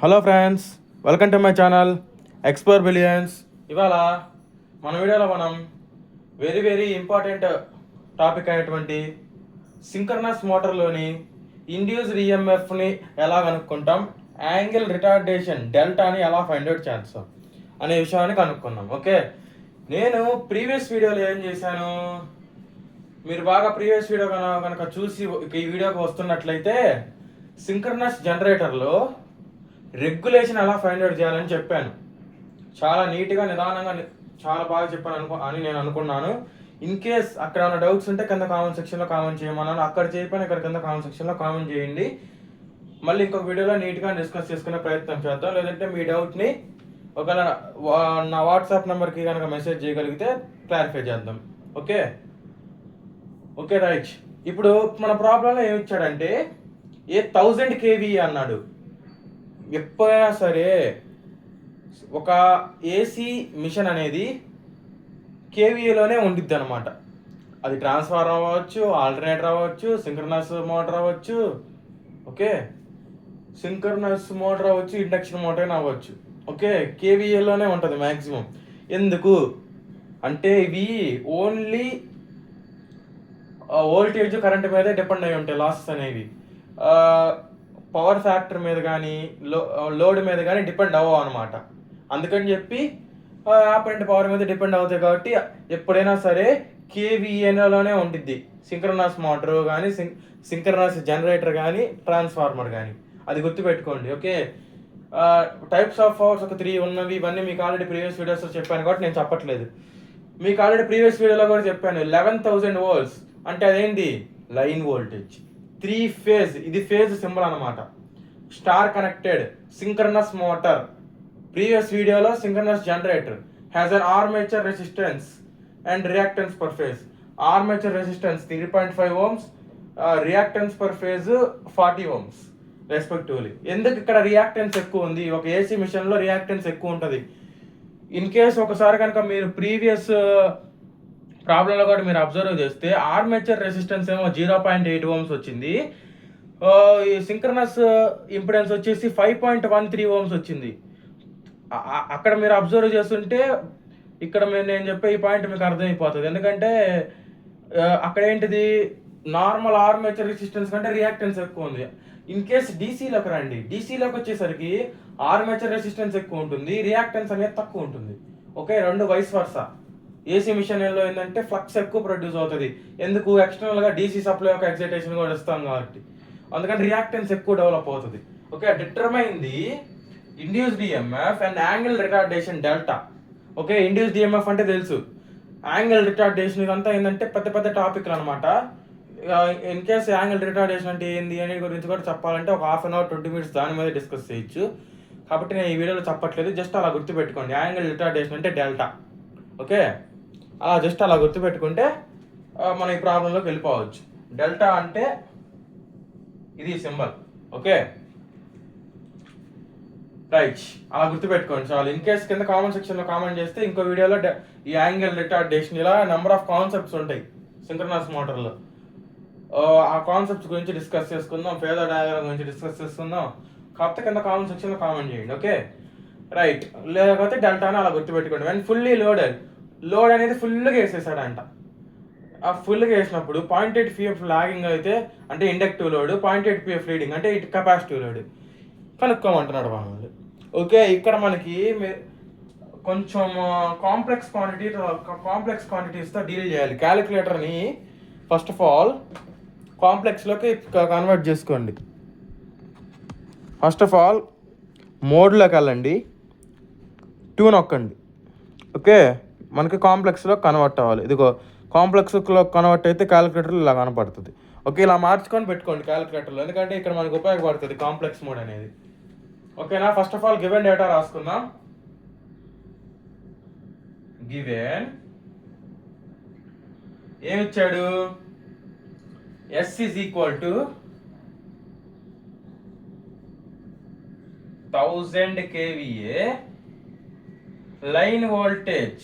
Hello friends, welcome to my channel explore billions. ఇవాళ మన వీడియోలో మనం వెరీ వెరీ ఇంపార్టెంట్ టాపిక్ అయినటువంటి సింక్రనస్ మోటార్లోని ఇండ్యూస్డ్ ఈఎంఎఫ్ని ఎలా కనుక్కుంటాం, యాంగిల్ రిటార్డేషన్ డెల్టాని ఎలా ఫైండ్ అవుట్ చేస్తాం అనే విషయాన్ని కనుక్కుందాం. ఓకే, నేను ప్రీవియస్ వీడియోలో ఏం చేశాను, మీరు బాగా ప్రీవియస్ వీడియో కనుక చూసి ఈ వీడియోకి వస్తున్నట్లయితే సింక్రనస్ జనరేటర్లో రెగ్యులేషన్ ఎలా ఫైండ్ అవుట్ చేయాలని చెప్పాను. చాలా నీట్గా నిదానంగా చాలా బాగా చెప్పాను అని నేను అనుకున్నాను. ఇన్ కేస్ అక్కడ ఉన్న డౌట్స్ ఉంటే కింద కామెంట్ సెక్షన్లో కామెంట్ చేయమన్నాను. అక్కడ చెప్పాను, ఇక్కడ కింద కామెంట్ సెక్షన్లో కామెంట్ చేయండి. మళ్ళీ ఇంకొక వీడియోలో నీట్గా డిస్కస్ చేసుకునే ప్రయత్నం చేద్దాం. లేదంటే మీ డౌట్ని ఒకవేళ నా వాట్సాప్ నెంబర్కి కనుక మెసేజ్ చేయగలిగితే క్లారిఫై చేద్దాం. Okay okay right. ఇప్పుడు మన ప్రాబ్లంలో ఏమి ఇచ్చాడంటే 1000 kV అన్నాడు. ఎప్పుడైనా సరే ఒక ఏసీ మిషన్ అనేది కేవీఏలోనే ఉండిద్ది అనమాట. అది ట్రాన్స్ఫార్మర్ అవ్వచ్చు, ఆల్టర్నేటర్ అవ్వచ్చు, సింక్రనస్ మోటార్ అవ్వచ్చు. ఓకే, సింక్రనస్ మోటార్ అవ్వచ్చు, ఇండక్షన్ మోటార్ అయినా అవ్వచ్చు. ఓకే, కేవీఏలోనే ఉంటుంది మ్యాక్సిమం. ఎందుకు అంటే ఇవి ఓన్లీ వోల్టేజ్ కరెంట్ మీదే డిపెండ్ అయి ఉంటాయి లాసెస్ అనేవి. పవర్ ఫ్యాక్టర్ మీద కానీ లోడ్ మీద కానీ డిపెండ్ అవ్వవు అనమాట. అందుకని చెప్పి ఆపరెంట్ పవర్ మీద డిపెండ్ అవుతాయి. కాబట్టి ఎప్పుడైనా సరే కేవీఏలోనే ఉంటుంది సింక్రనస్ మోటార్ కానీ, సింక్రనస్ జనరేటర్ కానీ, ట్రాన్స్ఫార్మర్ కానీ. అది గుర్తుపెట్టుకోండి. ఓకే, టైప్స్ ఆఫ్ పవర్స్ ఒక 3 ఉన్నవి. ఇవన్నీ మీకు ఆల్రెడీ ప్రీవియస్ వీడియోస్లో చెప్పాను కాబట్టి నేను చెప్పట్లేదు. మీకు ఆల్రెడీ ప్రీవియస్ వీడియోలో కూడా చెప్పాను. 11,000 volts అంటే అదేంటి, లైన్ వోల్టేజ్. 3 phase, ఇది ఫేజ్ సింబల్ అనమాట. Star connected synchronous motor. Previous వీడియోలో synchronous generator has an armature resistance and reactance per phase. Armature resistance 3.5 ohms, reactance per phase 40 ohms respectively. ఎందుకు ఇక్కడ రియాక్టెన్స్ ఎక్కువ ఉంది? ఒక ఏసీ మిషన్లో రియాక్టెన్స్ ఎక్కువ ఉంటుంది. ఇన్ కేస్ ఒకసారి కనుక మీరు ప్రీవియస్ ప్రాబ్లంలో కూడా మీరు అబ్జర్వ్ చేస్తే ఆర్మేచర్ రెసిస్టెన్స్ ఏమో 0.8 ohms వచ్చింది. ఈ సింక్రనస్ ఇంపిడెన్స్ వచ్చేసి 5.13 ohms వచ్చింది. అక్కడ మీరు అబ్జర్వ్ చేస్తుంటే ఇక్కడ నేను చెప్పే ఈ పాయింట్ మీకు అర్థమైపోతుంది. ఎందుకంటే అక్కడ ఏంటిది, నార్మల్ ఆర్మేచర్ రెసిస్టెన్స్ కంటే రియాక్టెన్స్ ఎక్కువ ఉంది. ఇన్ కేస్ డీసీలోకి రండి, డీసీలోకి వచ్చేసరికి ఆర్మేచర్ రెసిస్టెన్స్ ఎక్కువ ఉంటుంది, రియాక్టెన్స్ అనేది తక్కువ ఉంటుంది. ఓకే, రెండు వైస్ వర్సా. ఏసీ మిషన్లో ఏంటంటే ఫ్లక్స్ ఎక్కువ ప్రొడ్యూస్ అవుతుంది. ఎందుకు, ఎక్స్టర్నల్గా డీసీ సప్లై యొక్క ఎక్సైటేషన్ కూడా ఇస్తాం కాబట్టి. అందుకని రియాక్టెన్స్ ఎక్కువ డెవలప్ అవుతుంది. Okay, determine the induced EMF and angle retardation delta. Okay, induced EMF అంటే తెలుసు, యాంగిల్ రిటార్డేషన్ ఇదంతా ఏంటంటే పెద్ద పెద్ద టాపిక్లు అనమాట. ఇన్ కేస్ యాంగిల్ రిటార్డేషన్ అంటే ఏంది అనే గురించి కూడా చెప్పాలంటే ఒక 1/2 hour 20 minutes దాని మీద డిస్కస్ చేయొచ్చు. కాబట్టి నేను ఈ వీడియోలో చెప్పట్లేదు, జస్ట్ అలా గుర్తుపెట్టుకోండి. యాంగిల్ రిటార్డేషన్ అంటే డెల్టా. ఓకే, అలా జస్ట్ అలా గుర్తుపెట్టుకుంటే మనం ఈ ప్రాబ్లంలోకి వెళ్ళిపోవచ్చు. డెల్టా అంటే ఇది సింబల్. ఓకే రైట్, అలా గుర్తుపెట్టుకోండి చాలు. ఇన్ కేస్ కింద కామెంట్ సెక్షన్లో కామెంట్ చేస్తే ఇంకో వీడియోలో ఈ యాంగిల్ రిటార్డేషన్ ఇలా నెంబర్ ఆఫ్ కాన్సెప్ట్స్ ఉంటాయి సింక్రనస్ మోటార్లో. ఆ కాన్సెప్ట్స్ గురించి డిస్కస్ చేసుకుందాం, ఫేజర్ డయాగ్రామ్ గురించి డిస్కస్ చేసుకుందాం. కాకపోతే కింద కామెంట్ సెక్షన్లో కామెంట్ చేయండి. ఓకే రైట్, లేకపోతే డెల్టాని అలా గుర్తుపెట్టుకోండి. వెన్ ఫుల్లీ లోడెడ్, లోడ్ అనేది ఫుల్గా వేసేసాడంట. ఆ ఫుల్గా వేసినప్పుడు 0.8 pf లాగింగ్ అయితే అంటే ఇండక్టివ్ లోడ్, 0.8 pf లీడింగ్ అంటే ఇటు కెపాసిటివ్ లోడ్ కనుక్కోమంటున్నాడు వాళ్ళు. ఓకే, ఇక్కడ మనకి కొంచెం కాంప్లెక్స్ క్వాంటిటీస్తో డీల్ చేయాలి. క్యాలిక్యులేటర్ని ఫస్ట్ ఆఫ్ ఆల్ కాంప్లెక్స్లోకి కన్వర్ట్ చేసుకోండి. ఫస్ట్ ఆఫ్ ఆల్ మోడ్లోకి వెళ్ళండి, 2 నొక్కండి. ఓకే, మనకి కాంప్లెక్స్లో కన్వర్ట్ అవ్వాలి. ఇదిగో కాంప్లెక్స్లో కన్వర్ట్ అయితే క్యాలిక్యులేటర్ ఇలా కనపడుతుంది. ఓకే, ఇలా మార్చుకొని పెట్టుకోండి క్యాలిక్యులేటర్లో, ఎందుకంటే ఇక్కడ మనకు ఉపయోగపడుతుంది కాంప్లెక్స్ మోడ్ అనేది. ఓకేనా, first of all given data రాసుకుందాం. గివెన్ ఏమిచ్చాడు, S is equal to 1000 kVA, line voltage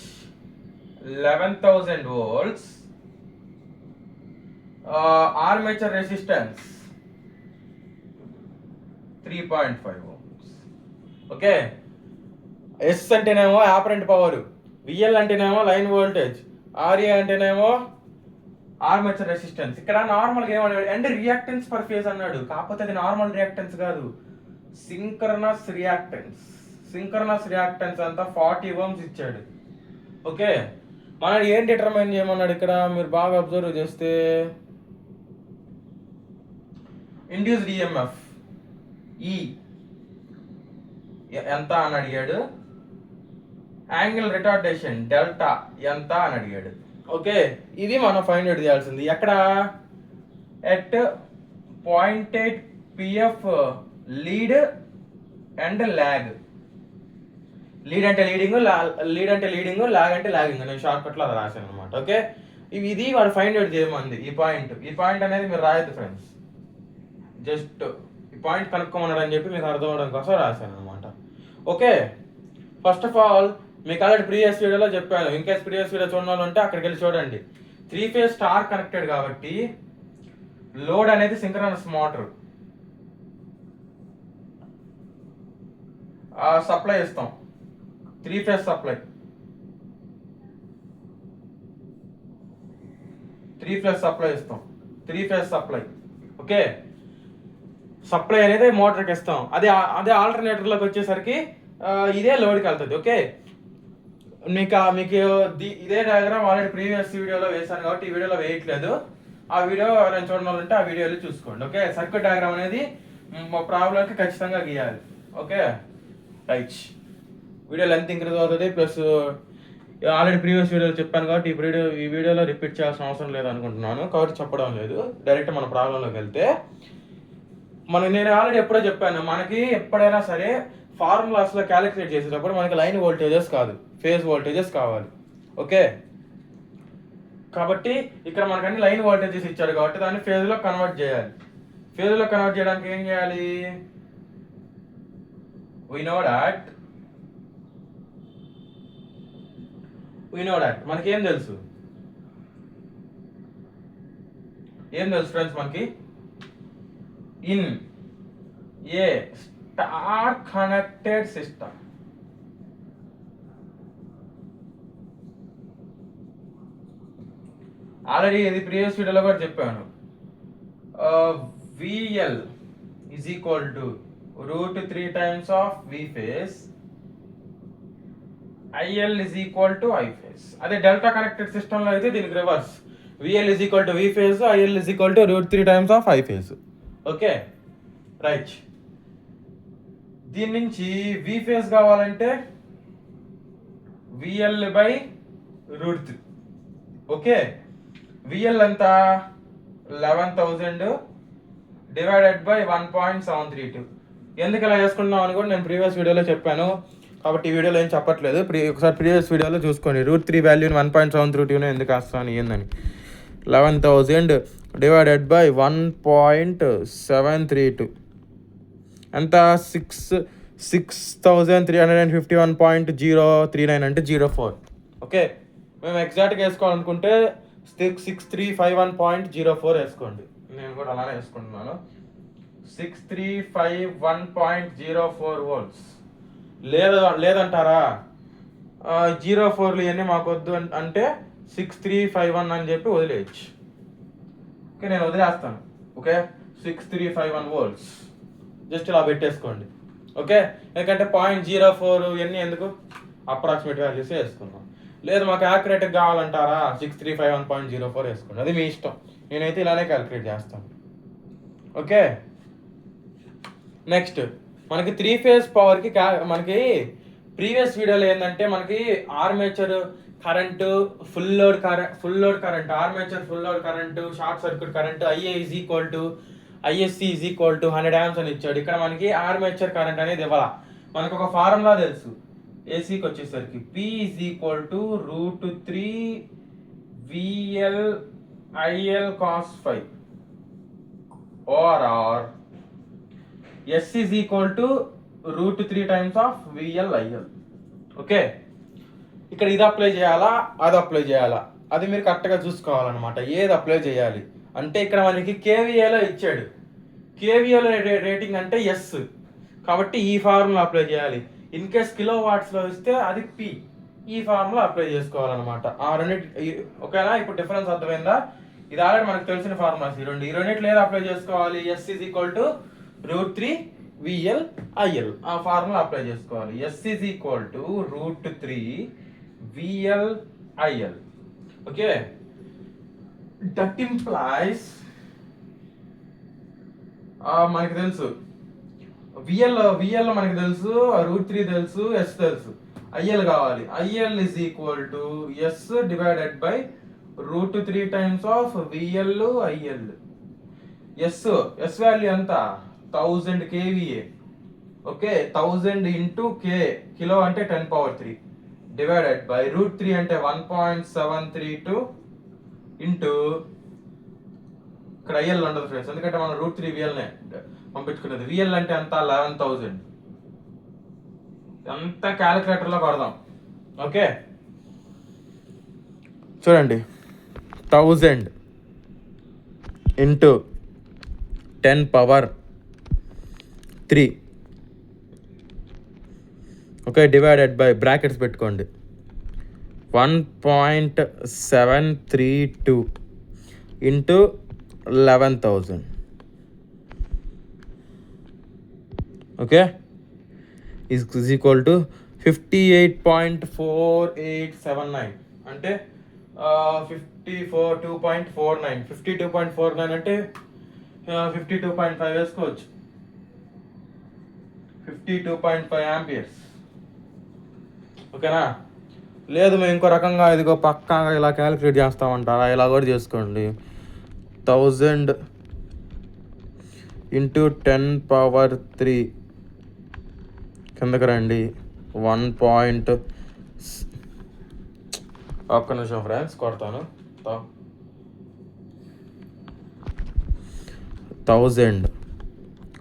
11,000 volts, armature resistance 3.5 ohms. Okay, S అంటేనేమో ఆపరెంట్ పవర్, విఎల్ అంటేనేమో లైన్ వోల్టేజ్, ఆర్ఏ అంటేనేమో ఆర్మేచర్ రెసిస్టెన్స్. ఇక్కడ నార్మల్గా ఏమన్నాడు అంటే రియాక్టెన్స్ పర్ ఫేజ్ అన్నాడు, కాకపోతే అది నార్మల్ రియాక్టెన్స్ కాదు, సింక్రనస్ రియాక్టెన్స్. సింక్రనస్ రియాక్టెన్స్ అంతా 40 ఓమ్స్ ఇచ్చాడు. ఓకే, మనం ఏం డిటర్మైన్ చేయమన్నాడు ఇక్కడ మీరు బాగా అబ్జర్వ్ చేస్తే, ఇండ్యూస్డ్ ఈఎంఎఫ్ ఈ ఎంత అని అడిగాడు, యాంగిల్ రిటార్డేషన్ డెల్టా ఎంత అని అడిగాడు. ఓకే, ఇది మనం ఫైండ్ అవుట్ చేయాల్సింది. ఎక్కడ at 0.8 PF lead and lag. Lead అంటే లీడింగ్, ల్యాగ్ అంటే లాగింగ్. నేను షార్ట్ కట్లో అది రాశాను అనమాట. ఓకే, ఇది వాడు ఫైండ్ అవుట్ చేయమంది. ఈ పాయింట్ అనేది మీరు రాయద్దు ఫ్రెండ్స్, జస్ట్ ఈ పాయింట్ కనుక్కోమన్నాడు అని చెప్పి మీకు అర్థం అవడం కోసం రాశాను అనమాట. ఓకే, ఫస్ట్ ఆఫ్ ఆల్ మీకు ఆల్రెడీ ప్రీవియస్ వీడియోలో చెప్పాను, ఇన్కేస్ ప్రీవియస్ వీడియో చూడాలి అంటే అక్కడికి వెళ్ళి చూడండి. 3 ఫేజ్ స్టార్ కనెక్టెడ్ కాబట్టి లోడ్ అనేది సింక్రనస్ మోటార్, సప్లై ఇస్తాం 3 ఫేజ్ సప్లై, 3 ఫేజ్ సప్లై ఇస్తాం, 3 ఫేజ్ సప్లై. ఓకే, సప్లై అనేది మోటార్కి ఇస్తాం. అదే ఆల్టర్నేటర్లోకి వచ్చేసరికి ఇదే లోడ్కి వెళ్తుంది. ఓకే, మీకు ఇదే డయాగ్రామ్ ఆల్రెడీ ప్రీవియస్ వీడియోలో వేశాను కాబట్టి ఈ వీడియోలో వేయట్లేదు. ఆ వీడియో ఎవరైనా చూడాలంటే ఆ వీడియోలో చూసుకోండి. ఓకే, సర్క్యూట్ డయాగ్రామ్ అనేది మా ప్రాబ్లంకి ఖచ్చితంగా గీయాలి. Okay right, video length increase అవుతుంది, ప్లస్ ఆల్రెడీ ప్రీవియస్ వీడియోలో చెప్పాను కాబట్టి ఈ వీడియోలో రిపీట్ చేయాల్సిన అవసరం లేదు అనుకుంటున్నాను, కాబట్టి చెప్పడం లేదు. డైరెక్ట్ మన ప్రాబ్లంలోకి వెళ్తే నేను ఆల్రెడీ ఎప్పుడో చెప్పాను, మనకి ఎప్పుడైనా సరే ఫార్ములాస్లో క్యాలిక్యులేట్ చేసేటప్పుడు మనకి లైన్ వోల్టేజెస్ కాదు, ఫేజ్ వోల్టేజెస్ కావాలి. ఓకే, కాబట్టి ఇక్కడ మనకు అన్ని లైన్ వోల్టేజెస్ ఇచ్చాడు కాబట్టి దాన్ని ఫేజ్లో కన్వర్ట్ చేయాలి. ఫేజ్లో కన్వర్ట్ చేయడానికి ఏం చేయాలి, we know that మనకి ఏం తెలుసు ఫ్రెండ్స్, మనకి in a star connected system already ఇది ప్రీవియస్ వీడియోలో కూడా చెప్పాను, VL is equal to √3 times of V phase, IL is equal to I phase. అదే డెల్టా కనెక్టెడ్ సిస్టంలో అయితే దీనికి reverse, VL is equal to V phase, IL is equal to √3 times of I phase. Okay right, దీని నుంచి V phase కావాలంటే VL by √3. Okay, VL ఎంత 11,000 divided by 1.732. ఎందుకు ఇలా చేసుకుంటున్నాం అని కూడా నేను ప్రీవియస్ వీడియోలో చెప్పాను, కాబట్టి ఈ వీడియోలో ఏం చెప్పట్లేదు. ఒకసారి ప్రీవియస్ వీడియోలో చూసుకోండి, √3 వాల్యూని 1.732 ఎందుకు వేస్తాను ఏందని. 11,000 డివైడెడ్ బై 1.732 ఎంత 6,351.039 అంటే 04. ఓకే, మేము ఎగ్జాక్ట్గా వేసుకోవాలనుకుంటే 6,351.04 వేసుకోండి. నేను కూడా అలానే వేసుకుంటున్నాను, 6,351.04 volts. లేదంటారా 04లు ఇవన్నీ మాకు వద్దు అంటే 6,351 అని చెప్పి వదిలేయచ్చు. ఓకే, నేను వదిలేస్తాను. ఓకే, 6,351 volts జస్ట్ ఇలా పెట్టేసుకోండి. ఓకే, ఎందుకంటే 0.04 ఇవన్నీ ఎందుకు, అప్రాక్సిమేట్ వాల్యూస్ వేసుకున్నాం. లేదు మాకు యాక్యురేట్గా కావాలంటారా 6,351.04 వేసుకోండి, అది మీ ఇష్టం. నేనైతే ఇలానే క్యాలిక్యులేట్ చేస్తాను. ఓకే, నెక్స్ట్ మనకి 3 ఫేజ్ పవర్కి మనకి ప్రీవియస్ వీడియోలో ఏంటంటే మనకి armature current, full load current, armature full load current, short circuit current, ISC is equal to 100 amps అని ఇచ్చాడు. ఇక్కడ మనకి ఆర్మేచర్ కరెంట్ అనేది ఇవ్వాల. మనకు ఒక ఫార్ములా తెలుసు, ఏసీకి వచ్చేసరికి P is equal to √3 VL cos phi or S is equal to √3 times of VL. Okay, ఇక్కడ ఇది అప్లై చేయాలా అది అప్లై చేయాలా అది మీరు కరెక్ట్గా చూసుకోవాలన్నమాట. ఏది అప్లై చేయాలి అంటే ఇక్కడ మనకి కేవీఏలో ఇచ్చాడు, కేవీఏలో రేటింగ్ అంటే ఎస్, కాబట్టి ఈ ఫార్ములా అప్లై చేయాలి. ఇన్ కేస్ కిలో వాట్స్లో ఇస్తే అది పి, ఈ ఫార్ములా అప్లై చేసుకోవాలన్నమాట. ఆ రెండింటి ఓకేనా? ఇప్పుడు డిఫరెన్స్ అర్థమైందా? ఇది ఆల్రెడీ మనకు తెలిసిన ఫార్ములాస్ ఈ రెండింటి లేదా అప్లై చేసుకోవాలి. S is equal to √3 VL IL, ఆ ఫార్ములా అప్లై చేసుకోవాలి. S is equal to √3 VL IL. Okay, that implies మనకి తెలుసు విఎల్ మనకి తెలుసు, √3 తెలుసు, ఎస్ తెలుసు, ఐఎల్ కావాలి. IL is equal to S divided by √3 times of VL IL. S value ఎంత? 1000 kVA. ఓకే, 1000 ఇంటూ కిలో అంటే 10⁻³ డివైడెడ్ బై √3 అంటే 1.732 ఇంటూ ఇక్కడ ఐఎల్ ఉండదు ఫ్రెండ్స్, ఎందుకంటే మనం √3 విఎల్నే పంపించుకునేది. విఎల్ అంటే అంత 11,000. అంత క్యాలిక్యులేటర్లో పడదాం. ఓకే, చూడండి, 1000 into 10⁻³ okay, divided by brackets పెట్టుకోండి 1.732 into 11,000. Okay, is equal to 58.4879 అంటే 52.49. 52.49 అంటే 52.5 వేసుకోవచ్చు. 52.5 ఆంపియర్స్. ఓకేనా? లేదు మేము ఇంకో రకంగా ఇదిగో పక్కాగా ఇలా క్యాలిక్యులేట్ చేస్తామంటారా, ఇలా కూడా చేసుకోండి. 1000 ఇంటూ 10⁻³ కిందకి రండి 1. ఒక్క నిమిషం ఫ్రెండ్స్, కొడతాను. 1000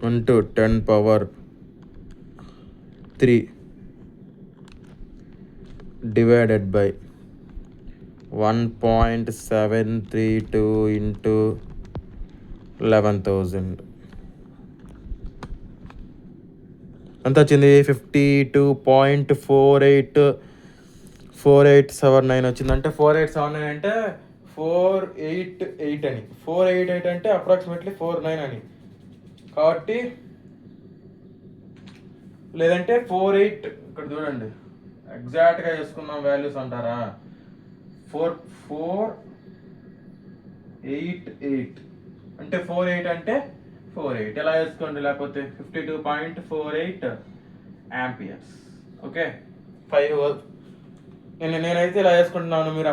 ఇంటూ 10⁻³ డివైడెడ్ బై 1.732 ఇంటూ 11,000 ఎంత వచ్చింది? 52.4879 వచ్చింది. అంటే 4879 అంటే 488 అని, 488 అంటే అప్రాక్సిమేట్లీ 49 అని. కాబట్టి లేదంటే 48, ఇక్కడ చూడండి ఎగ్జాక్ట్గా చేసుకుందాం వాల్యూస్ అంటారా, 488 అంటే 48 అంటే 48 ఎలా వేసుకోండి, లేకపోతే 52.48 ఆంపియర్స్. ఓకే, 5. నేనైతే ఇలా వేసుకుంటున్నాను, మీరు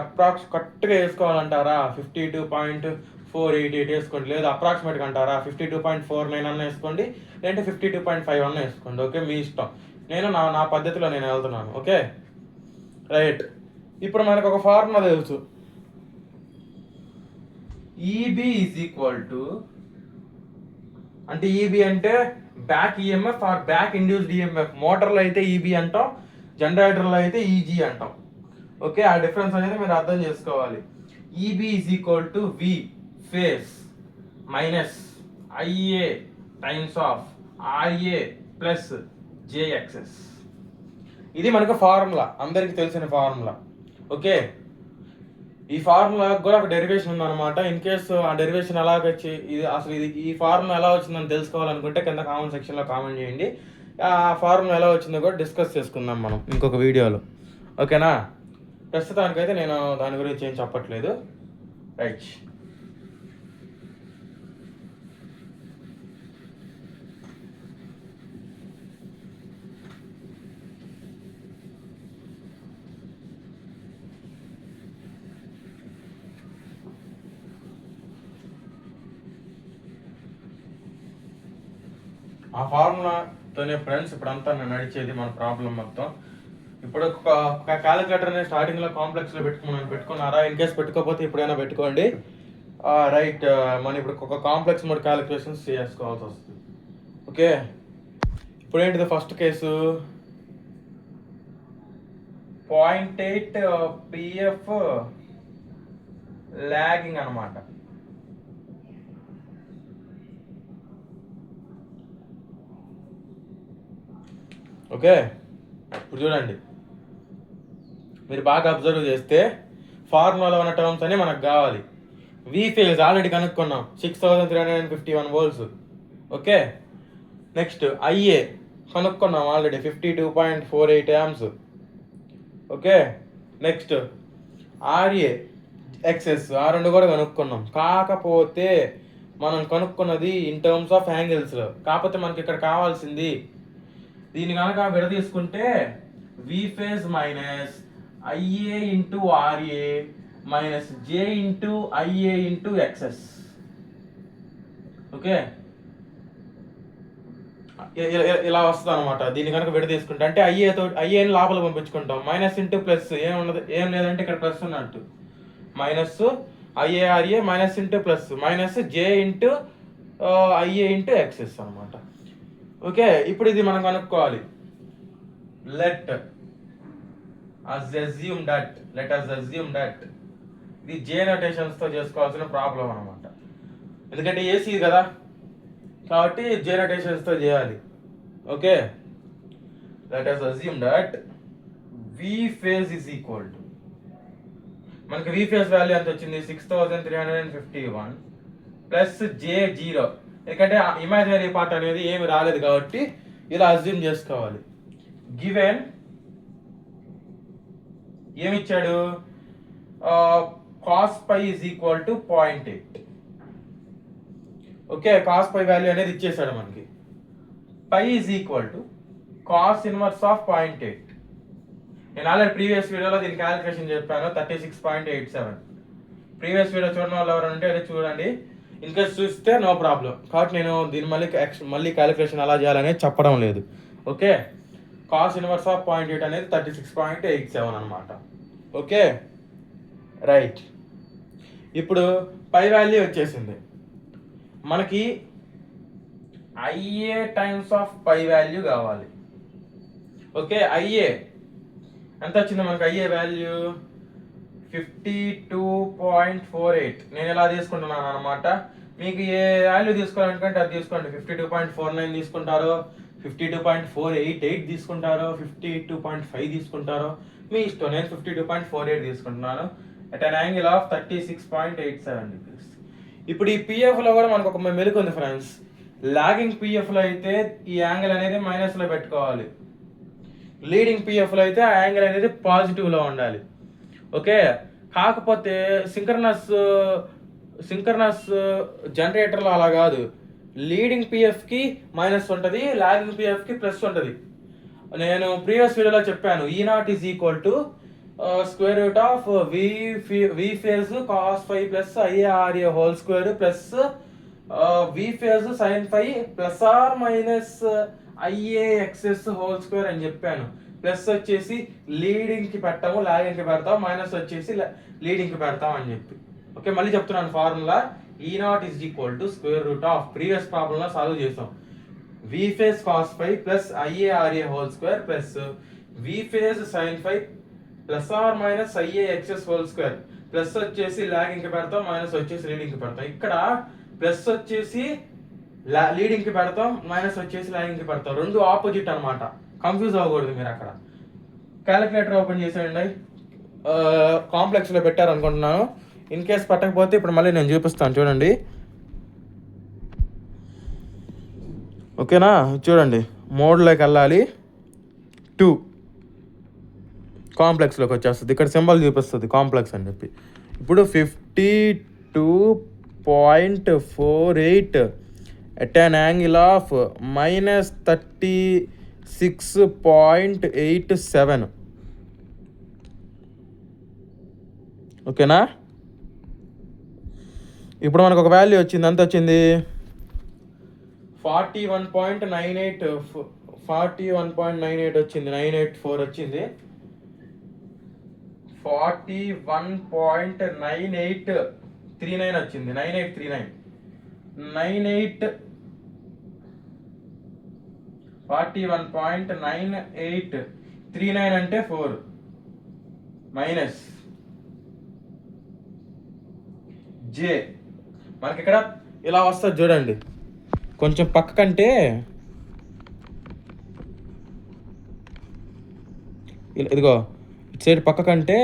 కరెక్ట్గా వేసుకోవాలంటారా 52.488 వేసుకోండి, లేదా అప్రాక్సిమేట్గా అంటారా 52.49 అన్న వేసుకోండి, లేదంటే 52.5 అన్న వేసుకోండి. ఓకే, మీ ఇష్టం. నేను నా పద్ధతిలో నేను వెళ్తున్నాను. Okay, right. ఇప్పుడు మనకు ఒక ఫార్ములా తెలుసు, ఈబి ఈజ్ ఈక్వల్ టు, అంటే ఈబి అంటే back EMF or back induced EMF. మోటార్లో అయితే ఈబి అంటాం, జనరేటర్లో అయితే ఈజీ అంటాం. ఓకే, ఆ డిఫరెన్స్ అనేది మీరు అర్థం చేసుకోవాలి. EB is equal to V phase minus IA times of RA plus JXS. ఇది మనకు ఫార్ములా, అందరికీ తెలిసిన ఫార్ములా. ఓకే, ఈ ఫార్ములా కూడా ఒక డెరివేషన్ ఉందన్నమాట. ఇన్ కేసు ఆ డెరివేషన్ ఎలాగొచ్చి ఈ ఫార్ములా ఎలా వచ్చిందని తెలుసుకోవాలనుకుంటే కింద కామెంట్ సెక్షన్లో కామెంట్ చేయండి. ఆ ఫార్ములా ఎలా వచ్చిందో కూడా డిస్కస్ చేసుకుందాం మనం ఇంకొక వీడియోలో. ఓకేనా? ప్రస్తుతానికైతే నేను దాని గురించి ఏం చెప్పట్లేదు. రైట్. ఆ ఫార్ములాతోనే ఫ్రెండ్స్ ఇప్పుడంతా నేను నడిచేది మన ప్రాబ్లం మొత్తం. ఇప్పుడు ఒక క్యాలిక్యులేటర్ని స్టార్టింగ్లో కాంప్లెక్స్లో పెట్టుకున్నారా? ఇన్ కేస్ పెట్టుకోకపోతే ఇప్పుడైనా పెట్టుకోండి. రైట్, మనం ఇప్పుడు ఒక కాంప్లెక్స్ మోడ్ క్యాలిక్యులేషన్స్ చేసుకోవాల్సి వస్తుంది. ఓకే, ఇప్పుడు ఏంటిది ఫస్ట్ కేసు 0.8 పిఎఫ్ లాగింగ్ అనమాట. ఓకే, ఇప్పుడు చూడండి, మీరు బాగా అబ్జర్వ్ చేస్తే ఫార్ములాలో ఉన్న టర్మ్స్ అని మనకు కావాలి. వి ఫేజ్ ఆల్రెడీ కనుక్కున్నాం, 6351 volts. ఓకే, నెక్స్ట్ ఐఏ కనుక్కున్నాం already, 52.48 amps. Okay, next RA XS, ఆ రెండు కూడా కనుక్కున్నాం. కాకపోతే మనం కనుక్కున్నది ఇన్ టర్మ్స్ ఆఫ్ యాంగిల్స్లో. కాకపోతే మనకి ఇక్కడ కావాల్సింది దీన్ని కనుక విడదీసుకుంటే V phase minus IA into RA minus J into IA into XS. Okay, ఇలా వస్తుంది అనమాట. దీన్ని కనుక విడదీసుకుంటే అంటే ఐఏని లోపల పంపించుకుంటాం. మైనస్ ఇంటూ ప్లస్ ఏం లేదంటే ఇక్కడ ప్లస్ ఉన్నట్టు. Minus IA RA minus into plus minus J into IA into XS అనమాట. ఓకే, ఇప్పుడు ఇది మనం కనుక్కోవాలి. లెట్ us assume that ఇది జే నోటేషన్స్తో చేసుకోవాల్సిన ప్రాబ్లం అనమాట. ఎందుకంటే ఏసీ కదా కాబట్టి జే నోటేషన్స్తో చేయాలి. Okay, let us assume that V phase is equal to, మనకి V phase వాల్యూ ఎంత వచ్చింది, 6351 ప్లస్ J0. ఎందుకంటే ఇమాజినరీ పార్ట్ అనేది ఏమి రాలేదు కాబట్టి ఇలా అజ్యూమ్ చేసుకోవాలి. గివెన్ ఏమిచ్చాడు, cos phi is equal to 0.8. Okay, cos phi value అనేది ఇచ్చేసాడు మనకి. Phi is equal to cos inverse of 0.8. నేను ఆల్రెడీ ప్రీవియస్ వీడియోలో దీని క్యాలిక్యులేషన్ చెప్పాను, 36.87. ప్రీవియస్ వీడియో చూడడం వాళ్ళు ఎవరు ఉంటే అదే చూడండి. ఇన్కేస్ చూస్తే నో ప్రాబ్లం. కాబట్టి నేను దీన్ని మళ్ళీ క్యాలిక్యులేషన్ అలా చేయాలనేది చెప్పడం లేదు. ఓకే, కాస్ ఇన్వర్స్ ఆఫ్ 0.8 అనేది 36.87 అనమాట. Okay, right. ఇప్పుడు పై వాల్యూ వచ్చేసింది మనకి. IA times of pi value కావాలి. ఓకే, ఐఏ ఎంత వచ్చింది మనకి? IA value 52.48. నేను ఇలా తీసుకుంటున్నాను అనమాట. మీకు ఏ వాల్యూ తీసుకోవాలనుకుంటే అది తీసుకోండి. 52.49 తీసుకుంటారో, 52.488 తీసుకుంటారో, 52.5 తీసుకుంటారో మీ ఇష్టం. నేను 52.48 తీసుకుంటున్నాను at an angle of 36.87 degrees. ఇప్పుడు ఈ పిఎఫ్లో కూడా మనకు ఒక మెలుకు ఉంది ఫ్రెండ్స్. లాగింగ్ పిఎఫ్లో అయితే ఈ యాంగిల్ అనేది మైనస్లో పెట్టుకోవాలి. లీడింగ్ పిఎఫ్లో అయితే ఆ యాంగిల్ అనేది పాజిటివ్లో ఉండాలి. ఓకే, కాకపోతే సింక్రనస్ జనరేటర్లో అలా కాదు. లీడింగ్ పిఎఫ్కి మైనస్ ఉంటుంది, లాగింగ్ పిఎఫ్కి ప్లస్ ఉంటుంది. నేను ప్రీవియస్ వీడియోలో చెప్పాను, E0 is equal to square root of V phase cos phi plus IARA whole square plus V phase sine phi plus R minus IA XS whole square అని చెప్పాను. Plus వచ్చేసి లీడింగ్కి పెట్టాము, లాగింగ్కి పెడతాం, మైనస్ వచ్చేసి లీడింగ్కి పెడతాం అని చెప్పి. ఓకే, మళ్ళీ చెప్తున్నాను formula. E0 is equal to square root of previous ప్రాబ్లంలో సాల్వ్ చేసాం. V phase cos phi plus IARA whole square plus V phase sine phi plus R minus IA XS whole square. Plus వచ్చేసి లాగింగ్కి పెడతాం, minus వచ్చేసి లీడింగ్కి పెడతాం. ఇక్కడ plus వచ్చేసి లీడింగ్కి పెడతాం, మైనస్ వచ్చేసి లాగింగ్కి పెడతాం. రెండు ఆపోజిట్ అనమాట. కన్ఫ్యూజ్ అవ్వకూడదు మీరు. అక్కడ క్యాలిక్యులేటర్ ఓపెన్ చేసేయండి. కాంప్లెక్స్లో పెట్టారు అనుకుంటున్నాను. ఇన్ కేస్ పెట్టకపోతే ఇప్పుడు మళ్ళీ నేను చూపిస్తాను చూడండి. ఓకేనా, చూడండి మోడ్లోకి వెళ్ళాలి. 2 కాంప్లెక్స్లోకి వచ్చేస్తుంది. ఇక్కడ సింబల్ చూపిస్తుంది కాంప్లెక్స్ అని చెప్పి. ఇప్పుడు 52.48 ఎట్ అన్ యాంగిల్ ఆఫ్ -36.87. ఓకేనా, ఇప్పుడు మనకు ఒక వాల్యూ వచ్చింది. ఎంత వచ్చింది? 41.98 వచ్చింది. 984 వచ్చింది. 41.9839 వచ్చింది. 41.9839 అంటే 4 మైనస్ జే. మనకి ఇక్కడ ఇలా వస్తుంది చూడండి. కొంచెం పక్కకంటే ఇదిగో ఇటు సైడ్ పక్క కంటే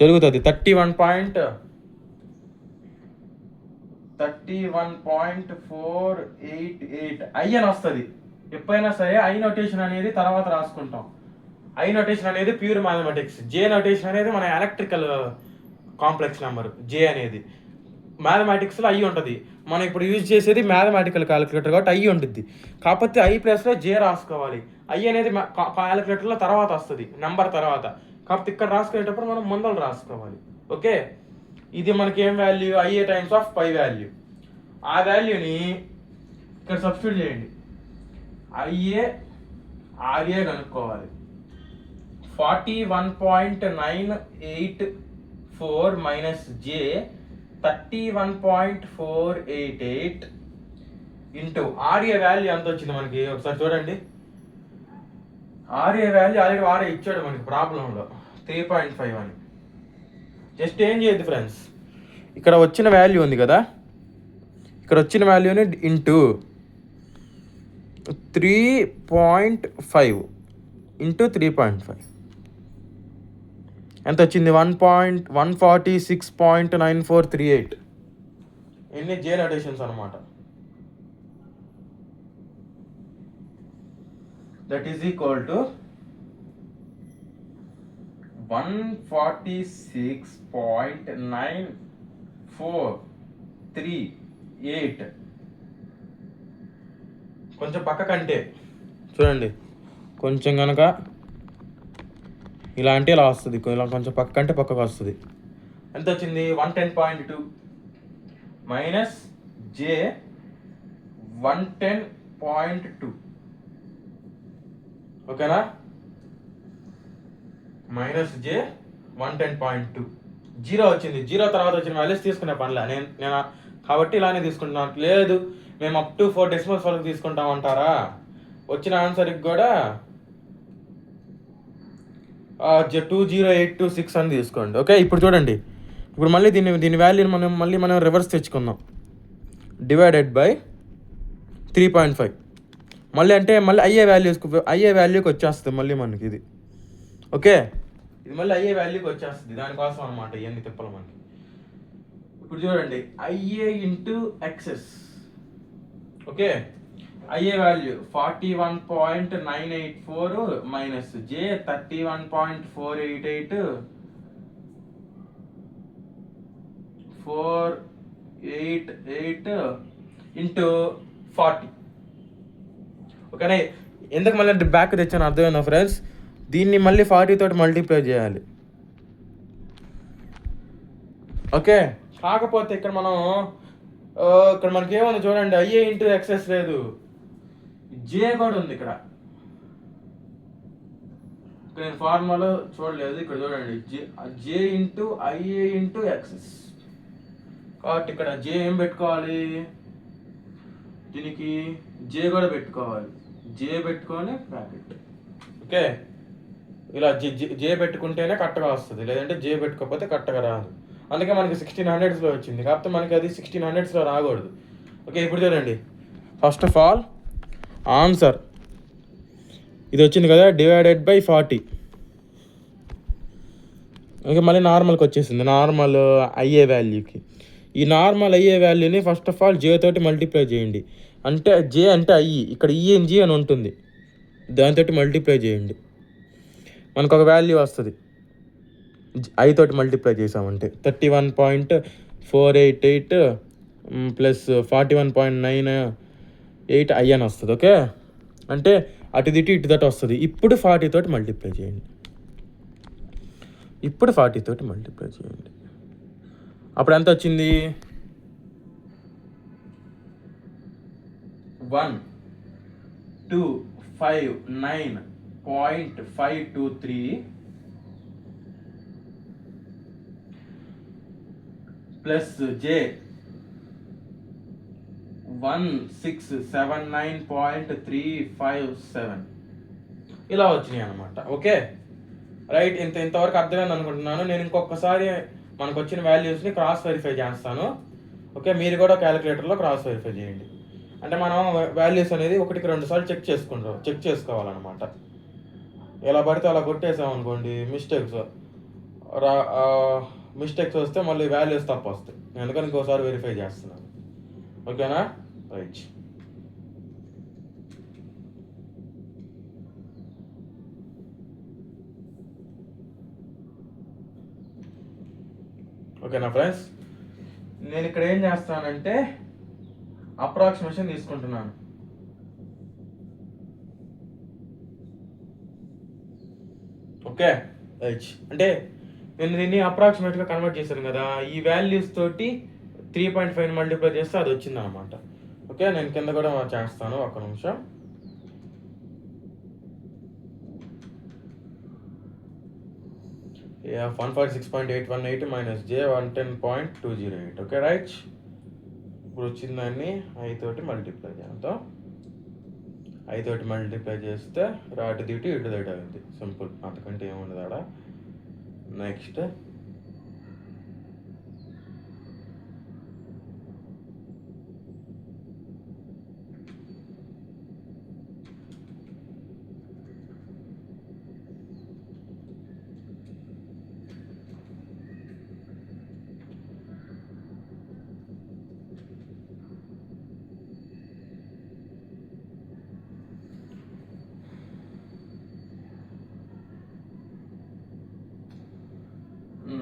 జరుగుతుంది 31.488 ఐ అని వస్తుంది. ఎప్పుడైనా సరే ఐ నోటేషన్ అనేది తర్వాత రాసుకుంటాం. ఐ నోటేషన్ అనేది ప్యూర్ మ్యాథమెటిక్స్. జే నోటేషన్ అనేది మన ఎలక్ట్రికల్ కాంప్లెక్స్ నెంబర్. జే అనేది మ్యాథమెటిక్స్లో ఐ ఉంటుంది. మనం ఇప్పుడు యూజ్ చేసేది మ్యాథమెటికల్ క్యాలిక్యులేటర్ కాబట్టి ఐ ఉంటుంది. కాకపోతే ఐ ప్లస్లో జే రాసుకోవాలి. ఐ అనేది క్యాలిక్యులేటర్లో తర్వాత వస్తుంది, నెంబర్ తర్వాత. కాకపోతే ఇక్కడ రాసుకునేటప్పుడు మనం ముందలు రాసుకోవాలి. ఓకే, ఇది మనకి ఏం value? IA times of pi value. ఆ వాల్యూని ఇక్కడ సబ్స్టిట్యూట్ చేయండి. ఐఏ ఆర్ఏ కనుక్కోవాలి. 41.984 minus J 31.488 into RA value ఎంత వచ్చింది మనకి ఒకసారి చూడండి. ఆర్ఏ వాల్యూ ఆల్రెడీ వారే ఇచ్చాడు మనకి ప్రాబ్లంలో 3.5 అని. జస్ట్ ఏం చేయద్దు ఫ్రెండ్స్, ఇక్కడ వచ్చిన వాల్యూ ఉంది కదా, ఇక్కడ వచ్చిన వాల్యూని ఇంటూ 3.5 ఇంటూ 3.5 ఎంత వచ్చింది? 146.9438. ఎన్ని జే నోటేషన్స్ అనమాట. దట్ ఈజ్ ఈక్వల్ టు 146.943 కొంచెం పక్క కంటే చూడండి, కొంచెం కనుక ఇలా అంటే ఇలా వస్తుంది, ఇలా కొంచెం పక్క అంటే పక్కకు వస్తుంది. ఎంత వచ్చింది? 110.2 మైనస్ జే 110.2. ఓకేనా? మైనస్ జే 110.2. జీరో వచ్చింది. జీరో తర్వాత వచ్చిన వాల్యూస్ తీసుకునే పనిలే నేను కాబట్టి ఇలానే తీసుకుంటున్నాను. లేదు మేము అప్ టు 4 డెసిమల్స్ వరకు తీసుకుంటామంటారా? వచ్చిన ఆన్సర్కి కూడా 20826 అని తీసుకోండి. ఓకే, ఇప్పుడు చూడండి, ఇప్పుడు మళ్ళీ దీని వాల్యూని మనం రివర్స్ తెచ్చుకుందాం. డివైడెడ్ బై 3.5 మళ్ళీ అంటే మళ్ళీ అయ్యే వాల్యూకి వచ్చేస్తుంది మళ్ళీ మనకి ఇది. ఓకే, ఇది మళ్ళీ అయ్యే వాల్యూకి వచ్చేస్తుంది. దానికోసం అనమాట ఇవన్నీ తిప్పలు మనకి. ఇప్పుడు చూడండి, IA into XS. Okay, IA value 41.984 minus J 31.488 into 40. ఓకేనా? ఎందుకు మళ్ళీ బ్యాక్ తెచ్చాను అర్థమైందా ఫ్రెండ్స్? దీన్ని మళ్ళీ 40 తోటి మల్టిప్లై చేయాలి. ఓకే, కాకపోతే ఇక్కడ మనకి ఏముంది చూడండి, ఐఏ ఇంటూ ఎక్సెస్ లేదు, జే కూడా ఉంది. ఇక్కడ నేను ఫార్ములా చూడలేదు. ఇక్కడ చూడండి, J into IA into XS. కాబట్టి ఇక్కడ జే ఏం పెట్టుకోవాలి? దీనికి జే కూడా పెట్టుకోవాలి. జే పెట్టుకొని బ్రాకెట్. ఓకే, ఇలా జే పెట్టుకుంటేనే కరెక్ట్గా వస్తుంది, లేదంటే జే పెట్టుకోకపోతే కరెక్ట్గా రాదు. అందుకే మనకి 1600స్లో వచ్చింది, కాకపోతే మనకి అది 1600స్లో రాకూడదు. ఓకే, ఇప్పుడు చూడండి, ఫస్ట్ ఆఫ్ ఆల్ ఆన్సర్ ఇది వచ్చింది కదా, డివైడెడ్ బై 40. ఓకే, మళ్ళీ నార్మల్కి వచ్చేసింది, నార్మల్ అయ్యే వాల్యూకి. ఈ నార్మల్ అయ్యే వాల్యూని ఫస్ట్ ఆఫ్ ఆల్ జే తోటి మల్టిప్లై చేయండి. అంటే జే అంటే ఐ, ఇక్కడ ఈఎన్జీ అని ఉంటుంది, దాంతో మల్టిప్లై చేయండి. మనకు ఒక వాల్యూ వస్తుంది. ఐ తోటి మల్టిప్లై చేసామంటే 31.488 ప్లస్ 41.98 ఐ అని వస్తుంది. ఓకే, అంటే అటు ఇటు దట్ వస్తుంది. ఇప్పుడు 40 తోటి మల్టిప్లై చేయండి. అప్పుడు ఎంత వచ్చింది? 1259.523 ప్లస్ జే 1679.357 ఇలా వచ్చినాయి అనమాట. ఓకే రైట్, ఇంతవరకు అర్థమైంది అనుకుంటున్నాను. నేను ఇంకొకసారి మనకు వచ్చిన వాల్యూస్ని క్రాస్ వెరిఫై చేస్తాను. ఓకే, మీరు కూడా క్యాలిక్యులేటర్లో క్రాస్ వెరిఫై చేయండి. అంటే మనం వాల్యూస్ అనేది 1-2 సార్లు చెక్ చేసుకోవాలన్నమాట. ఎలా పడితే అలా కొట్టేసాం అనుకోండి, మిస్టేక్స్ వస్తే మళ్ళీ వాల్యూస్ తప్పు వస్తాయి. అందుకని ఇంకోసారి వెరిఫై చేస్తున్నాను. ఓకేనా, రైట్. ఓకేనా ఫ్రెండ్స్, నేను ఇక్కడ ఏం చేస్తానంటే అప్రాక్సిమేషన్ తీసుకుంటున్నాను. Okay right. అంటే నేను దీన్ని అప్రాక్సిమేట్గా కన్వర్ట్ చేశాను కదా, ఈ వాల్యూస్ తోటి 3.5 మల్టిప్లై చేస్తే అది వచ్చింది అనమాట. ఓకే, నేను కింద కూడా చేస్తాను, ఒక నిమిషం. Yeah, 146.818 minus J 110.208. Okay right. ఇప్పుడు వచ్చిన దాన్ని ఐ తోటి మల్టిప్లై చేద్దాం. ఐ తోటి మల్టిప్లై చేస్తే అటు దిటు ఇటు దిటు అయింది. సింపుల్, అంతకంటే ఏముండదు ఆడ. Next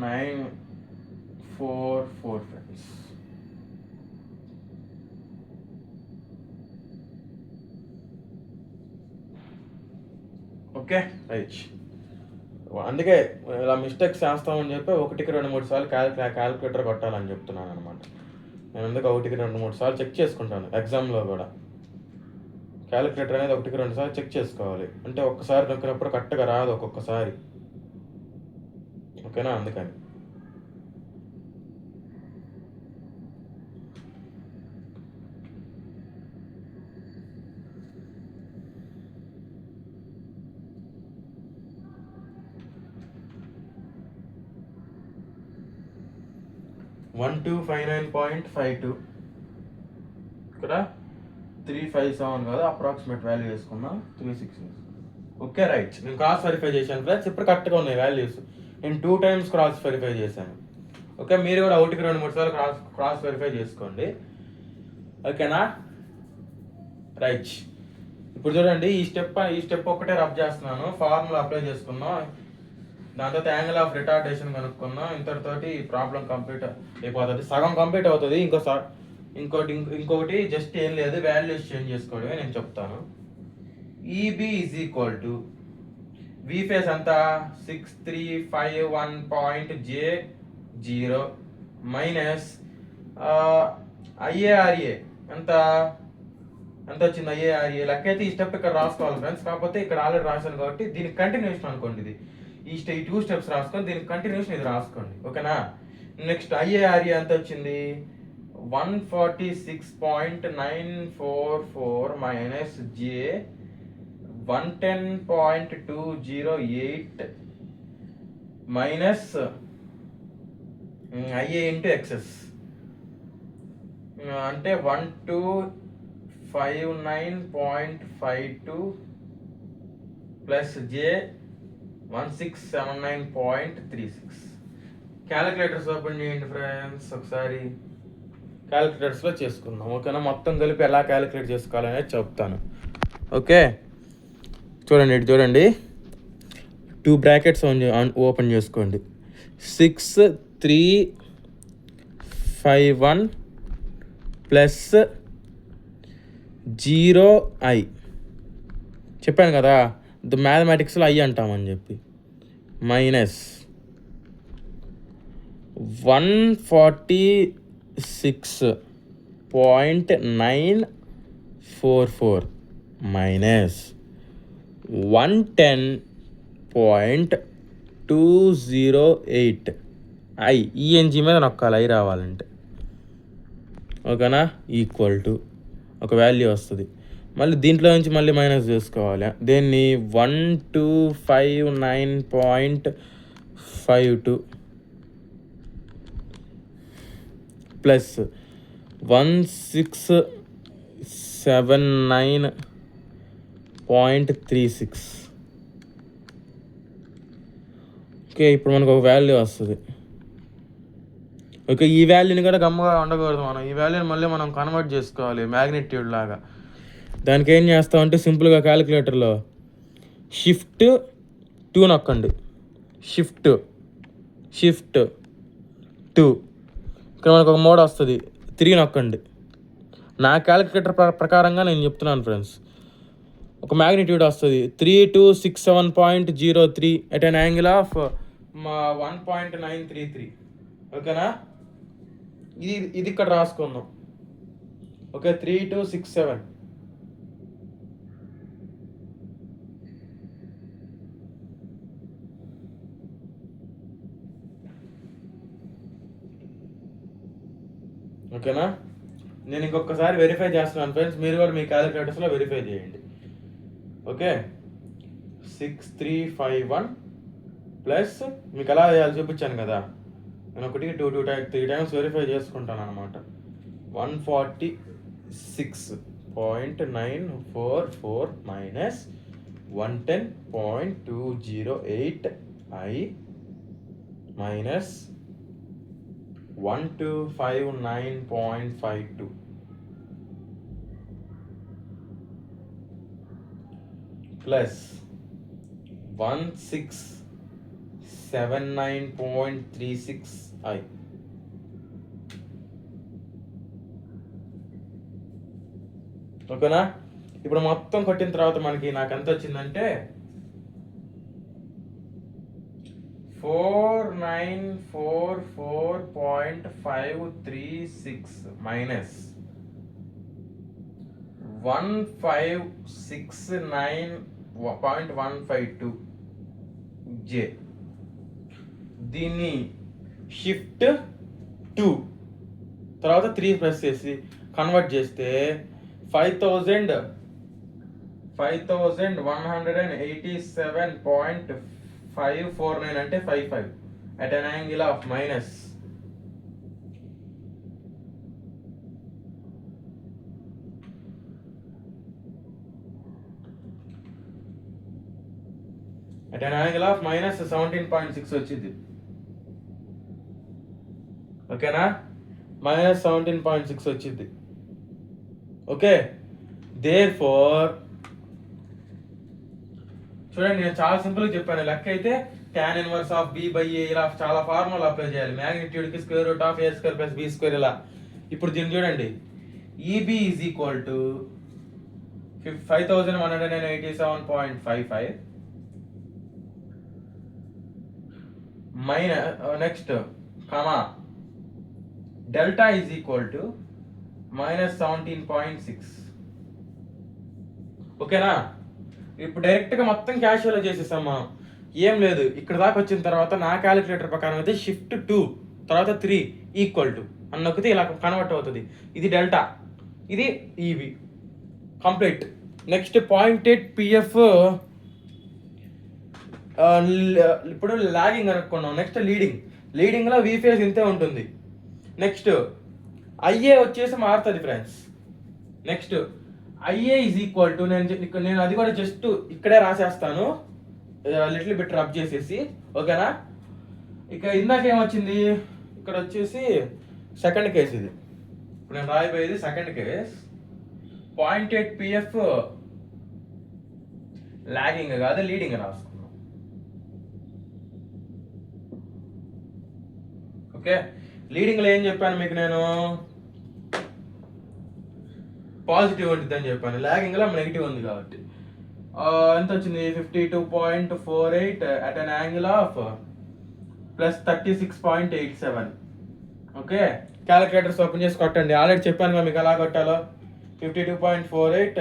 nine 4 friends. Okay right. అందుకే ఇలా మిస్టేక్స్ చేస్తామని చెప్పి 1కి 2-3 సార్లు క్యాలిక్యులేటర్ కొట్టాలని చెప్తున్నాను అనమాట. నేను అందుకే 1కి 2-3 సార్లు చెక్ చేసుకుంటాను. ఎగ్జామ్లో కూడా క్యాలిక్యులేటర్ అనేది 1కి 2 సార్లు చెక్ చేసుకోవాలి. అంటే ఒక్కసారి నొక్కినప్పుడు కరెక్ట్గా రాదు ఒక్కొక్కసారి. ఓకేనా, అందుకని. $1259.52 ఇక్కడ 357 కదా, అప్రాక్సిమేట్ వాల్యూ వేసుకున్నా 360. Okay right. నేను క్రాస్ వెరిఫై చేశాను ఫ్రెండ్స్, ఇప్పుడు కరెక్ట్గా ఉన్నాయి వాల్యూస్. నేను 2 టైమ్స్ క్రాస్ వెరిఫై చేశాను. ఓకే, మీరు కూడా 1కి 2-3 సార్లు క్రాస్ వెరిఫై చేసుకోండి. ఓకేనా రైట్. ఇప్పుడు చూడండి, ఈ స్టెప్ ఒకటే రబ్ చేస్తున్నాను. ఫార్ములా అప్లై చేసుకున్నాం, దాని తర్వాత యాంగిల్ ఆఫ్ రిటార్డేషన్ కనుక్కున్నాం. ఇంతటితోటి ప్రాబ్లం కంప్లీట్ అయిపోతుంది, సగం కంప్లీట్ అవుతుంది. ఇంకొకటి జస్ట్ ఏం లేదు, వాల్యూస్ చేంజ్ చేసుకోవడమే. నేను చెప్తాను. EB is equal to V phase అంత 6351.J0 మైనస్ ఐఏఆర్ఏ ఎంత వచ్చింది. ఐఏఆర్ఏ లెక్క అయితే ఈ స్టెప్ ఇక్కడ రాసుకోవాలి ఫ్రెండ్స్. కాకపోతే ఇక్కడ ఆల్రెడీ రాశాను కాబట్టి దీనికి కంటిన్యూషన్ అనుకోండి. ఇది ఈ 2 స్టెప్స్ రాసుకొని దీనికి కంటిన్యూషన్ ఇది రాసుకోండి. ఓకేనా. నెక్స్ట్ ఐఏఆర్ఏ ఎంత వచ్చింది, 146.944 మైనస్ జే 110.208 మైనస్ ఐఏ ఇంటూ ఎక్సెస్ అంటే 1259.52 ప్లస్ జే 1679.36. క్యాలిక్యులేటర్స్ ఓపెన్ చేయండి ఫ్రెండ్స్, ఒకసారి క్యాలిక్యులేటర్స్లో చేసుకుందాం. ఓకేనా, మొత్తం కలిపి ఎలా క్యాలిక్యులేట్ చేసుకోవాలనేది చెప్తాను. ఓకే చూడండి, ఇటు చూడండి, 2 బ్రాకెట్స్ ఓపెన్ చేసుకోండి. 6351 ప్లస్ 0i చెప్పాను కదా, మ్యాథమెటిక్స్లో ఐ అంటామని చెప్పి, మైనస్ 146.944 మైనస్ 110.208 ఐ ఈఎన్జీ మీద నొక్కాలి ఐ రావాలంటే. ఓకేనా, ఈక్వల్ టు ఒక వాల్యూ వస్తుంది. మళ్ళీ దీంట్లో నుంచి మళ్ళీ మైనస్ చేసుకోవాలి. దీన్ని 1259.52 ప్లస్ 1679.36 ఓకే, ఇప్పుడు మనకు ఒక వాల్యూ వస్తుంది. ఓకే, ఈ వాల్యూని కూడా గమ్మగా ఉండకూడదు, మనం ఈ వాల్యూని మళ్ళీ మనం కన్వర్ట్ చేసుకోవాలి మ్యాగ్నిట్యూడ్ లాగా. దానికి ఏం చేస్తామంటే సింపుల్గా క్యాలిక్యులేటర్లో షిఫ్ట్ 2 నొక్కండి. షిఫ్ట్ 2, ఇక్కడ మనకు ఒక మోడ్ వస్తుంది, 3 నొక్కండి. నా క్యాలిక్యులేటర్ ప్రకారంగా నేను చెప్తున్నాను ఫ్రెండ్స్. ఒక మ్యాగ్నిట్యూడ్ వస్తుంది 3267.03 at an angle of 1.933. ఓకేనా, ఇది ఇక్కడ రాసుకుందాం. ఓకే, 3267. ఓకేనా, నేను ఇంకొకసారి వెరిఫై చేస్తున్నాను ఫ్రెండ్స్, మీరు కూడా మీ క్యాలిక్యులేటర్స్లో వెరిఫై చేయండి. ఓకే, 6351 ప్లస్ మీకు ఎలా చేయాలి చూపించాను కదా, నేను 3 టైమ్స్ వెరిఫై చేసుకుంటాను అనమాట. 146.944 minus 110.208 I minus 1259.52 plus 1679.36 I. ఓకేనా, ఇప్పుడు మొత్తం కొట్టిన తర్వాత మనకి నాకు ఎంత వచ్చిందంటే 4944.536 మైనస్ 1569.152 J. దీన్ని షిఫ్ట్ 2 తర్వాత 3 ప్రెస్ చేసి కన్వర్ట్ చేస్తే 5187.549 అంటే 55 at an angle of minus at an angle of minus 17.6 వచ్చింది. ఓకేనా, minus 17.6 వచ్చింది. ఓకే, దేర్ ఫోర్ చూడండి, నేను చాలా సింపుల్గా చెప్పాను. లెక్క అయితే tan inverse of b by a, ఇలా చాలా ఫార్ములా అప్లై చేయాలి. మ్యాగ్నిట్యూడ్కి square root of a square plus b square ఇలా. ఇప్పుడు దీన్ని చూడండి, EB is equal to 5187.55 minus next comma delta is equal to minus 17.6. ఓకేనా, ఇప్పుడు డైరెక్ట్గా మొత్తం క్యాషువల్గా చేసేసాం మనం, ఏం లేదు. ఇక్కడ దాకా వచ్చిన తర్వాత నా క్యాలిక్యులేటర్ ప్రకారం అయితే షిఫ్ట్ 2 తర్వాత 3 ఈక్వల్ టు అని నొక్కితే ఇలా కన్వర్ట్ అవుతుంది. ఇది డెల్టా, ఇది ఈవి కంప్లీట్. నెక్స్ట్ 0.8 PF ఇప్పుడు లాగింగ్ అనుకున్నాం. నెక్స్ట్ లీడింగ్లో వి ఫేజ్ ఇంతే ఉంటుంది. నెక్స్ట్ ఐఏ వచ్చేసి మారుతుంది friends. Next IA is equal to నేను అది కూడా జస్ట్ ఇక్కడే రాసేస్తాను, లిటిల్ బిట్ రబ్ చేసేసి. ఓకేనా, ఇక ఇందాక ఏమొచ్చింది, ఇక్కడ వచ్చేసి సెకండ్ కేస్. ఇది ఇప్పుడు నేను రాయిపోయేది సెకండ్ కేస్. 0.8 PF లాగింగ్ కాదు, లీడింగ్ రాసుకున్నాం. ఓకే, లీడింగ్లో ఏం చెప్పాను మీకు, నేను పాజిటివ్ ఉంటుంది అని చెప్పాను, లాగింగ్లో నెగిటివ్ ఉంది కాబట్టి. ఎంత వచ్చింది, 52.48 at an angle of plus 36.87. Okay, calculators open చేసి కొట్టండి. ఆల్రెడీ చెప్పాను మీకు ఎలా కొట్టాలో. 52.48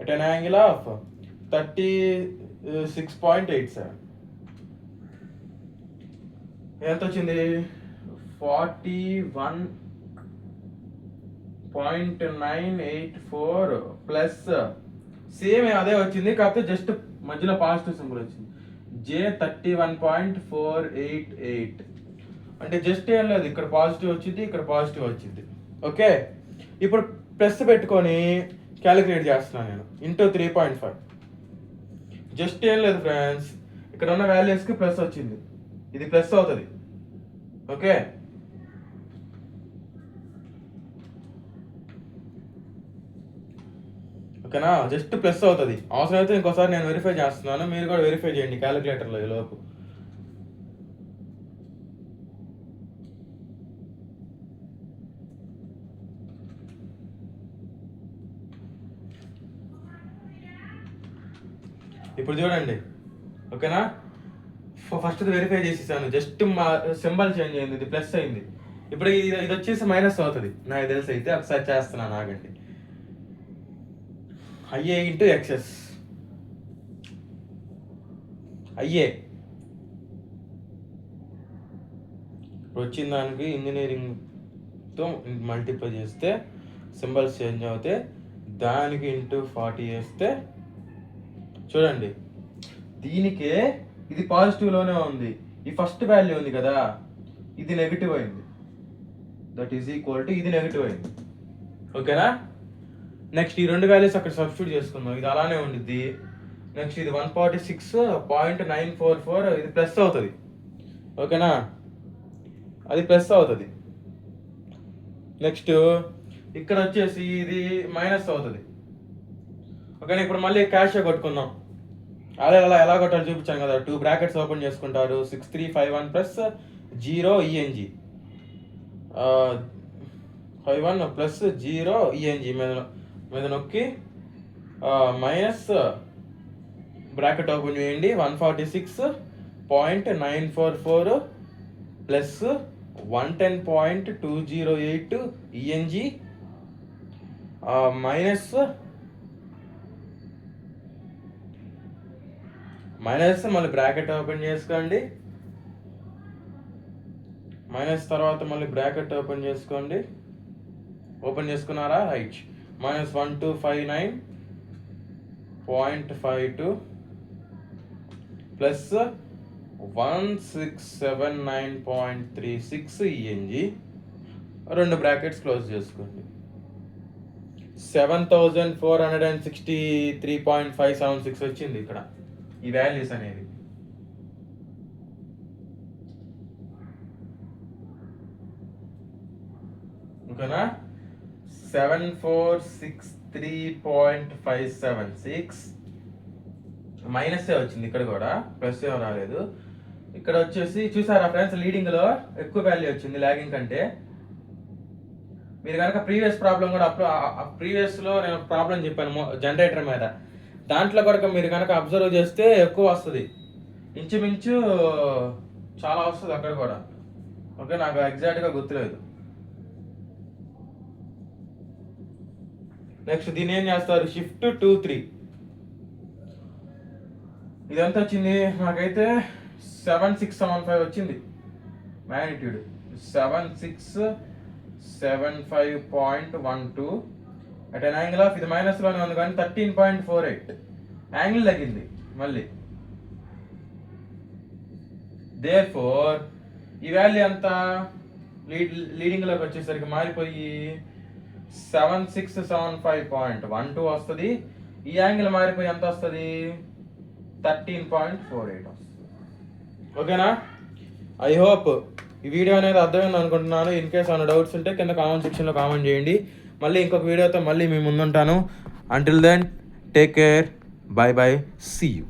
at an angle of 36.87 ఎంత వచ్చింది, 41.984 ప్లస్ సేమ్ అదే వచ్చింది, కాకపోతే జస్ట్ మధ్యలో పాజిటివ్ సింబల్ వచ్చింది. J31.488 అంటే జస్ట్ ఏం లేదు, ఇక్కడ పాజిటివ్ వచ్చింది, ఇక్కడ పాజిటివ్ వచ్చింది. ఓకే, ఇప్పుడు ప్లస్ పెట్టుకొని క్యాలిక్యులేట్ చేస్తున్నాను నేను. ఇంటూ 3.5 జస్ట్ ఏం లేదు ఫ్రెండ్స్, ఇక్కడ ఉన్న వాల్యూస్కి ప్లస్ వచ్చింది. ఇది ప్లస్ అవుతుంది. ఓకే, ఓకేనా, జస్ట్ ప్లస్ అవుతుంది. అవసరం అయితే ఇంకోసారి నేను వెరిఫై చేస్తున్నాను, మీరు కూడా వెరిఫై చేయండి క్యాలిక్యులేటర్లో ఈ లోపు. ఇప్పుడు చూడండి, ఓకేనా, ఫస్ట్ వెరిఫై చేసేసాను, జస్ట్ మా సింబల్ చేంజ్ అయింది, ఇది ప్లస్ అయింది. ఇప్పుడు ఇది వచ్చేసి మైనస్ అవుతుంది నాకు తెలిసి. అయితే ఒకసారి చేస్తున్నాను, ఆగండి. ఐఏ ఇంటూ ఎక్సెస్, ఐఏ ఇప్పుడు వచ్చిన దానికి ఇంజనీరింగ్తో మల్టిప్లై చేస్తే సింబల్స్ చేంజ్ అవుతాయి. దానికి ఇంటూ 40 వేస్తే చూడండి, దీనికే ఇది పాజిటివ్లోనే ఉంది, ఈ ఫస్ట్ వాల్యూ ఉంది కదా, ఇది నెగిటివ్ అయింది. దట్ ఈజ్ ఈక్వల్ టు ఇది నెగిటివ్ అయింది. ఓకేనా, నెక్స్ట్ ఈ రెండు వాల్యూస్ అక్కడ సబ్స్టిట్యూట్ చేసుకుందాం, ఇది అలానే ఉండిద్ది. నెక్స్ట్ ఇది 146.944, ఇది ప్లస్ అవుతుంది. ఓకేనా, అది ప్లస్ అవుతుంది. నెక్స్ట్ ఇక్కడ వచ్చేసి ఇది మైనస్ అవుతుంది. ఓకేనా, ఇప్పుడు మళ్ళీ క్యాష్ కొట్టుకుందాం. అలా ఎలా కొట్టాలో చూపించాను కదా, 2 బ్రాకెట్స్ ఓపెన్ చేసుకుంటారు, 6351 ప్లస్ 0 ENG, 51 ప్లస్ 0 ENG మీద నొక్కి మైనస్ బ్రాకెట్ ఓపెన్ చేయండి, 146.944 ప్లస్ 110.208 ENG మైనస్ మళ్ళీ బ్రాకెట్ ఓపెన్ చేసుకోండి, మైనస్ తర్వాత మళ్ళీ బ్రాకెట్ ఓపెన్ చేసుకోండి. ఓపెన్ చేసుకున్నారా, right, -1259.52 plus 1679.36 ENG, 2 brackets close చేసుకోండి. 7463.576 వచ్చింది ఇక్కడ ఈ వాల్యూస్ అనేవి. ఓకేనా, 7463.576 మైనస్ వచ్చింది, ఇక్కడ కూడా ప్లస్ ఏం రాలేదు. ఇక్కడ వచ్చేసి చూసారా ఫ్రెండ్స్, లీడింగ్లో ఎక్కువ వాల్యూ వచ్చింది లాగింగ్ కంటే. మీరు కనుక ప్రీవియస్ ప్రాబ్లం కూడా ప్రీవియస్లో నేను ప్రాబ్లం చెప్పాను జనరేటర్ మీద, దాంట్లో కూడా మీరు కనుక అబ్జర్వ్ చేస్తే ఎక్కువ వస్తుంది, ఇంచుమించు చాలా వస్తుంది అక్కడ కూడా. ఓకే, నాకు ఎగ్జాక్ట్గా గుర్తులేదు. నెక్స్ట్ దీన్ని ఏం చేస్తారు, షిఫ్ట్ 2-3, ఇదంతా వచ్చింది నాకైతే 7675 వచ్చింది magnitude, 7675.12 at an angle of, ఇది మైనస్లోనే ఉంది కానీ 13.48 యాంగిల్ తగ్గింది మళ్ళీ. దేర్ఫోర్ ఈ వాల్యూ ఎంత లీడింగ్లోకి వచ్చేసరికి మారిపోయి 7675.12 వస్తుంది. ఈ యాంగిల్ మారిపోయి ఎంత వస్తుంది, 13.48 వస్తుంది. ఓకేనా, ఐ హోప్ ఈ వీడియో అనేది అర్థమైంది అనుకుంటున్నాను. ఇన్ కేస్ ఏమైనా డౌట్స్ ఉంటే కింద కామెంట్ సెక్షన్లో కామెంట్ చేయండి. మళ్ళీ ఇంకొక వీడియోతో మళ్ళీ మీ ముందుంటాను. Until then take care, bye bye, see you.